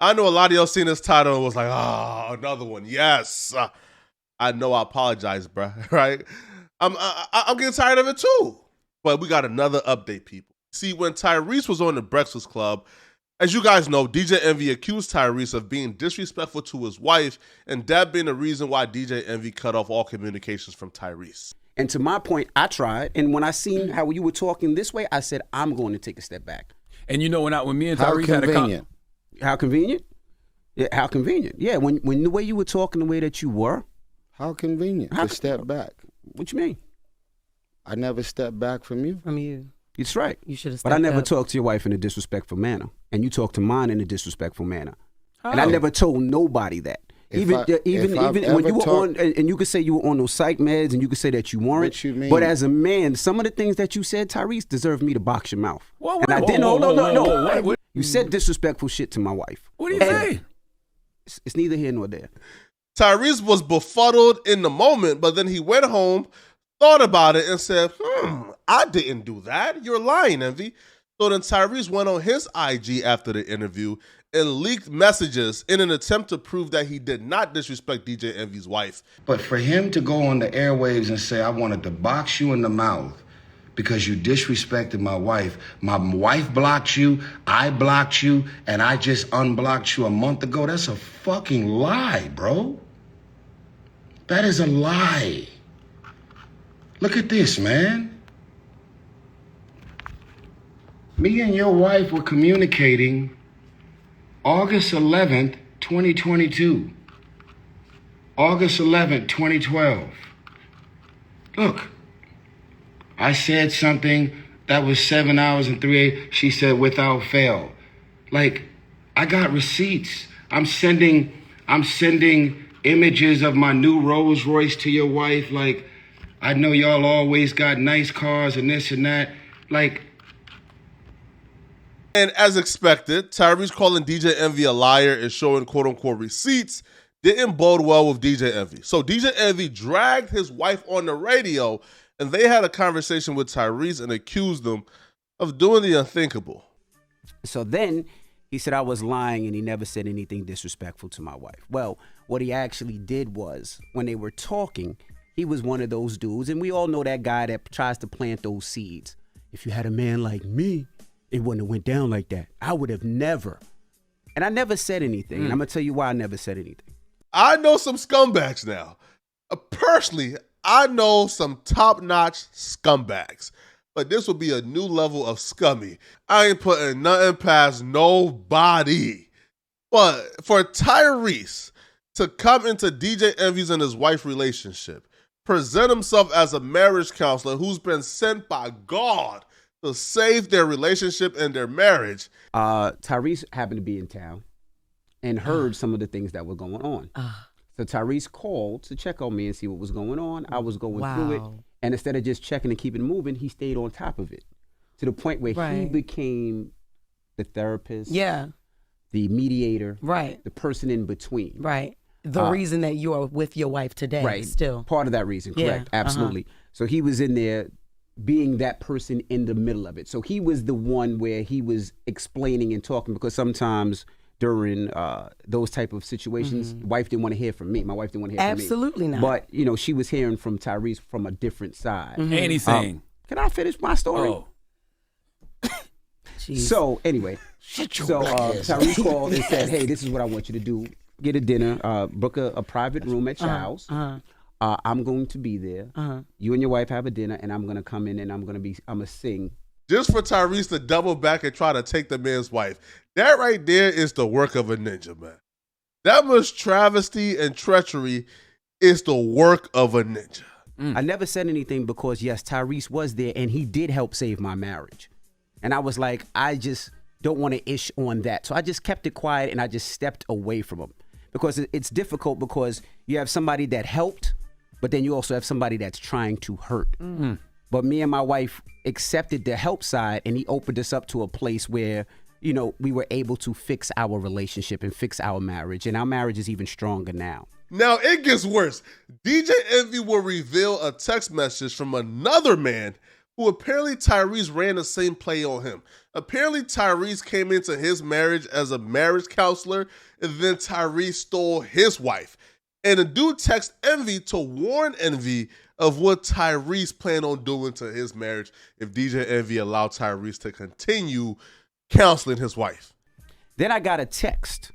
I know a lot of y'all seen this title and was like, oh, another one. Yes. I know I apologize, bro. Right? I'm getting tired of it too. But we got another update, people. See, when Tyrese was on the Breakfast Club, as you guys know, DJ Envy accused Tyrese of being disrespectful to his wife, and that being the reason why DJ Envy cut off all communications from Tyrese. And to my point, I tried, and when I seen how you were talking this way, I said, I'm going to take a step back. And you know, when me and Tyrese had a How convenient? Yeah, how convenient. Yeah, when the way you were talking, the way that you were. How convenient to step back. What you mean? I never stepped back from you. From you. It's right. You should have. But I never talked to your wife in a disrespectful manner, and you talked to mine in a disrespectful manner. Oh. And I never told nobody that. Even when you were on, and you could say you were on those psych meds, and you could say that you weren't. What you mean? But as a man, some of the things that you said, Tyrese, deserved me to box your mouth. Whoa, and I didn't. No. What? You said disrespectful shit to my wife. What do you say? It's neither here nor there. Tyrese was befuddled in the moment, but then he went home, thought about it, and said, I didn't do that. You're lying, Envy. So then Tyrese went on his IG after the interview and leaked messages in an attempt to prove that he did not disrespect DJ Envy's wife. But for him to go on the airwaves and say, I wanted to box you in the mouth because you disrespected my wife blocked you, I blocked you, and I just unblocked you a month ago, that's a fucking lie, bro. That is a lie. Look at this, man. Me and your wife were communicating August 11th, 2022. August 11th, 2012. Look, I said something that was 7 hours and 3 8. She said without fail. Like, I got receipts. I'm sending images of my new Rolls Royce to your wife. Like, I know y'all always got nice cars and this and that. Like. And as expected, Tyrese calling DJ Envy a liar and showing quote unquote receipts didn't bode well with DJ Envy. So DJ Envy dragged his wife on the radio and they had a conversation with Tyrese and accused him of doing the unthinkable. So then he said I was lying and he never said anything disrespectful to my wife. Well, what he actually did was when they were talking, he was one of those dudes, and we all know that guy that tries to plant those seeds. If you had a man like me, it wouldn't have went down like that. I would have never. And I never said anything. And I'm going to tell you why I never said anything. I know some scumbags now. Personally, I know some top-notch scumbags. But this will be a new level of scummy. I ain't putting nothing past nobody. But for Tyrese to come into DJ Envy's and his wife relationship, present himself as a marriage counselor who's been sent by God to save their relationship and their marriage. Tyrese happened to be in town and heard some of the things that were going on. So Tyrese called to check on me and see what was going on. I was going through it. And instead of just checking and keeping it moving, he stayed on top of it to the point where he became the therapist, the mediator, the person in between. The reason that you are with your wife today still. Part of that reason, correct, absolutely. So he was in there being that person in the middle of it. So he was the one where he was explaining and talking, because sometimes during those type of situations, wife didn't want to hear from me. My wife didn't want to hear from me. Absolutely not. But, you know, she was hearing from Tyrese from a different side. Anything. Can I finish my story? Oh. So, anyway. Tyrese called and said, hey, this is what I want you to do. Get a dinner, book a private room at Chow's. I'm going to be there. You and your wife have a dinner, and I'm going to come in and I'm going to sing. Just for Tyrese to double back and try to take the man's wife. That right there is the work of a ninja, man. That much travesty and treachery is the work of a ninja. I never said anything because, yes, Tyrese was there and he did help save my marriage. And I was like, I just don't want to ish on that. So I just kept it quiet and I just stepped away from him. Because it's difficult because you have somebody that helped, but then you also have somebody that's trying to hurt. But me and my wife accepted the help side, and he opened us up to a place where, you know, we were able to fix our relationship and fix our marriage. And our marriage is even stronger now. Now it gets worse. DJ Envy will reveal a text message from another man who apparently Tyrese ran the same play on him. Apparently Tyrese came into his marriage as a marriage counselor, and then Tyrese stole his wife. And the dude texts Envy to warn Envy of what Tyrese planned on doing to his marriage if DJ Envy allowed Tyrese to continue counseling his wife. Then I got a text,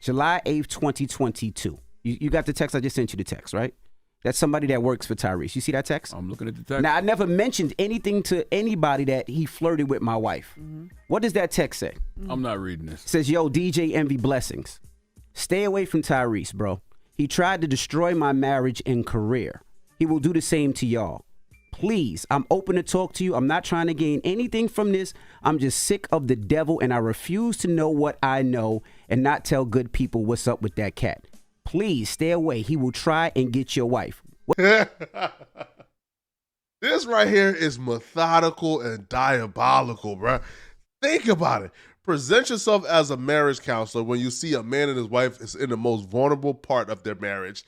July 8th, 2022. You got the text? I just sent you the text, right? That's somebody that works for Tyrese. You see that text? I'm looking at the text. Now, I never mentioned anything to anybody that he flirted with my wife. What does that text say? I'm not reading this. It says, yo, DJ Envy blessings. Stay away from Tyrese, bro. He tried to destroy my marriage and career. He will do the same to y'all. Please, I'm open to talk to you. I'm not trying to gain anything from this. I'm just sick of the devil, and I refuse to know what I know and not tell good people what's up with that cat. Please stay away. He will try and get your wife. This right here is methodical and diabolical, bro. Think about it. Present yourself as a marriage counselor when you see a man and his wife is in the most vulnerable part of their marriage.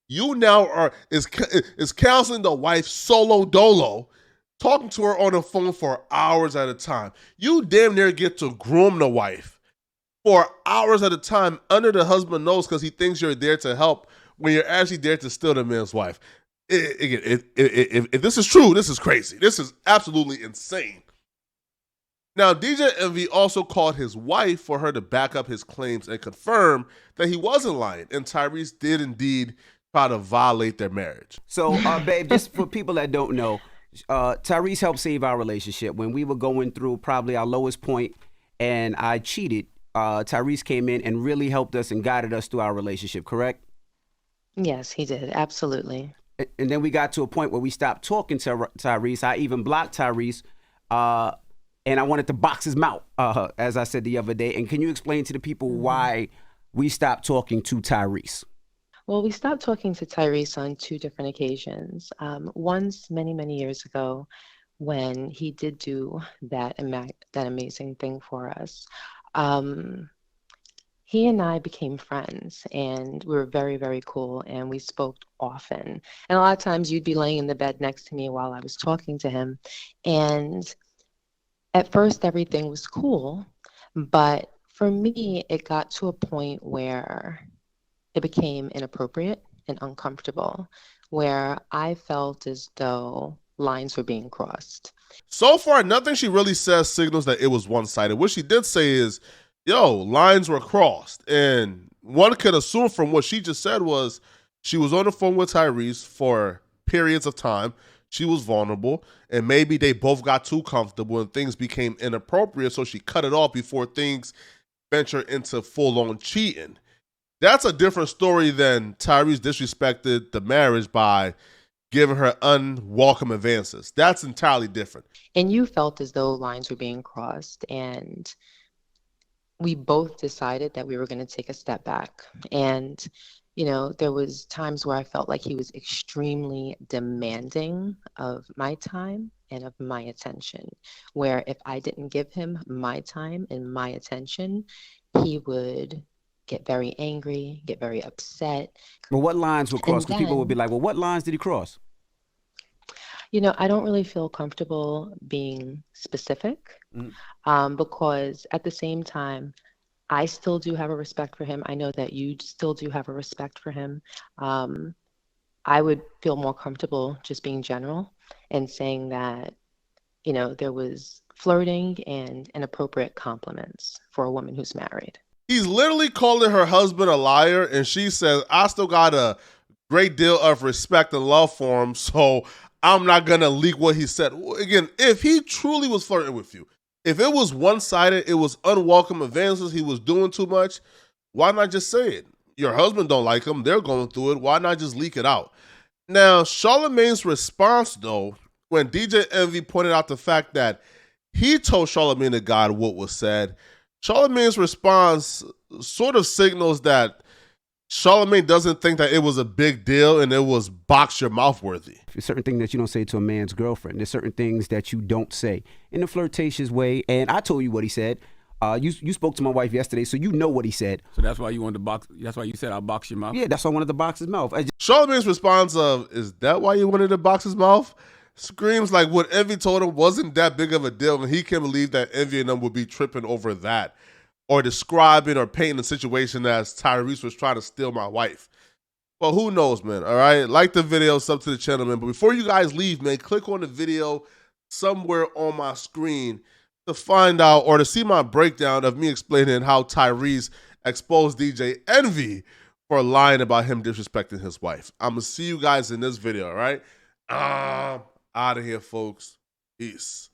You now is counseling the wife solo dolo, talking to her on the phone for hours at a time. You damn near get to groom the wife for hours at a time under the husband's nose because he thinks you're there to help when you're actually there to steal the man's wife. If this is true, this is crazy. This is absolutely insane. Now, DJ Envy also called his wife for her to back up his claims and confirm that he wasn't lying, and Tyrese did indeed try to violate their marriage. So, babe, just for people that don't know, Tyrese helped save our relationship. When we were going through probably our lowest point and I cheated, Tyrese came in and really helped us and guided us through our relationship, correct? Yes, he did. Absolutely. And then we got to a point where we stopped talking to Tyrese. I even blocked Tyrese, and I wanted to box his mouth, as I said the other day. And can you explain to the people why we stopped talking to Tyrese? Well, we stopped talking to Tyrese on two different occasions. Once, many, many years ago, when he did do that amazing thing for us. He and I became friends, and we were very, very cool, and we spoke often. And a lot of times you'd be laying in the bed next to me while I was talking to him. And at first everything was cool, but for me, it got to a point where it became inappropriate and uncomfortable, where I felt as though lines were being crossed. So far, nothing she really says signals that it was one-sided. What she did say is, yo, lines were crossed. And one could assume from what she just said was she was on the phone with Tyrese for periods of time. She was vulnerable, and maybe they both got too comfortable and things became inappropriate, so she cut it off before things venture into full-on cheating. That's a different story than Tyrese disrespected the marriage by giving her unwelcome advances. That's entirely different. And you felt as though lines were being crossed, and we both decided that we were going to take a step back. And, you know, there was times where I felt like he was extremely demanding of my time and of my attention, where if I didn't give him my time and my attention, he would get very angry, get very upset. Well, what lines were crossed? Because people would be like, well, what lines did he cross? You know, I don't really feel comfortable being specific because at the same time, I still do have a respect for him. I know that you still do have a respect for him. I would feel more comfortable just being general and saying that, you know, there was flirting and inappropriate compliments for a woman who's married. He's literally calling her husband a liar, and she says, I still got a great deal of respect and love for him, so I'm not going to leak what he said. Again, if he truly was flirting with you, if it was one-sided, it was unwelcome advances, he was doing too much, why not just say it? Your husband don't like him, they're going through it, why not just leak it out? Now, Charlamagne's response, though, when DJ Envy pointed out the fact that he told Charlamagne to God what was said, Charlamagne's response sort of signals that Charlamagne doesn't think that it was a big deal and it was box your mouth worthy. There's certain things that you don't say to a man's girlfriend. There's certain things that you don't say in a flirtatious way. And I told you what he said. You spoke to my wife yesterday, so you know what he said. So that's why you wanted to box. That's why you said I'll box your mouth. Yeah, that's why I wanted to box his mouth. Charlamagne's response of, is that why you wanted to box his mouth? screams like what Envy told him wasn't that big of a deal, and he can't believe that Envy and them would be tripping over that, or describing or painting the situation as Tyrese was trying to steal my wife. Well, who knows, man, all right? Like the video, sub to the channel, man. But before you guys leave, man, click on the video somewhere on my screen to find out or to see my breakdown of me explaining how Tyrese exposed DJ Envy for lying about him disrespecting his wife. I'm going to see you guys in this video, all right? Out of here, folks. Peace.